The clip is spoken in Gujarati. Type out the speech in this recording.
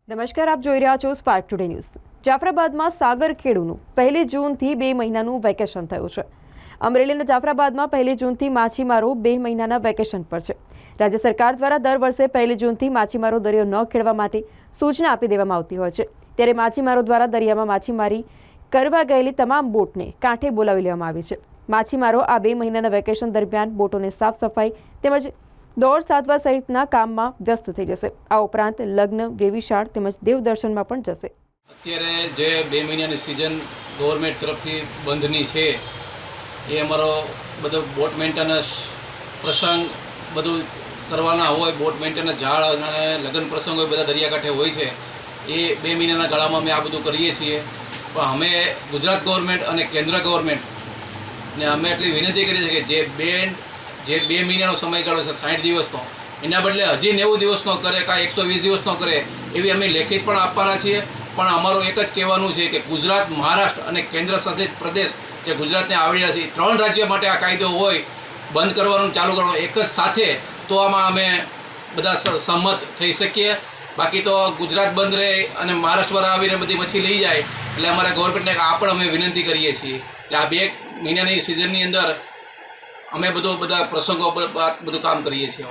નમસ્કાર, આપ જોઈ રહ્યા છો સ્પાર્ક ટુડે ન્યૂઝ। જાફરાબાદમાં સાગર ખેડૂનું 1 જૂનથી 2 મહિનાનું વેકેશન થયું છે। અમરેલીના જાફરાબાદમાં 1 જૂનથી માછીમારો 2 મહિનાના વેકેશન પર છે। રાજ્ય સરકાર દ્વારા દર વર્ષે 1 જૂનથી માછીમારો દરિયો ન ખેડવા માટે સૂચના આપી દેવામાં આવતી હોય છે, ત્યારે માછીમારો દ્વારા દરિયામાં માછીમારી કરવા ગયેલી તમામ બોટને કાંઠે બોલાવી લેવામાં આવી છે। માછીમારો આ 2 મહિનાના વેકેશન દરમિયાન બોટોને સાફ સફાઈ તેમજ દોડ સાધવા સહિતના કામમાં વ્યસ્ત થઈ જશે। આ ઉપરાંત લગ્ન, વેવિશાળ તેમજ દેવદર્શનમાં પણ જશે। અત્યારે જે 2 મહિનાની સિઝન ગવર્મેન્ટ તરફથી બંધની છે એ અમારો બધો બોટ મેન્ટેનન્સ પ્રસંગ બધું કરવાના હોય, બોટ મેન્ટેનન્સ ઝાડ અને લગ્ન પ્રસંગ હોય બધા દરિયાકાંઠે હોય છે। એ 2 મહિનાના ગાળામાં અમે આ બધું કરીએ છીએ। પણ અમે ગુજરાત ગવર્મેન્ટ અને કેન્દ્ર ગવર્મેન્ટને અમે એટલી વિનંતી કરીએ છીએ કે જે 2 મહિનાનો સમયગાળો છે 60 દિવસનો, એના બદલે હજી 90 દિવસનો કરે કાં 120 દિવસનો કરે એવી અમે લેખિત પણ આપવાના છીએ। પણ અમારું એક જ કહેવાનું છે કે ગુજરાત, મહારાષ્ટ્ર અને કેન્દ્ર શાસિત પ્રદેશ જે ગુજરાતને આવડી નથી, 3 રાજ્ય માટે આ કાયદો હોય, બંધ કરવાનું ચાલુ કરવાનું એક જ સાથે, તો આમાં અમે બધા સંમત થઈ શકીએ। બાકી તો ગુજરાત બંધ રહે અને મહારાષ્ટ્રવાળા આવીને બધી મચ્છી લઈ જાય એટલે અમારા ગવર્મેન્ટને આ પણ અમે વિનંતી કરીએ છીએ કે આ 2 મહિનાની સિઝનની અંદર અમે બધા પ્રસંગો બધું કામ કરીએ છીએ।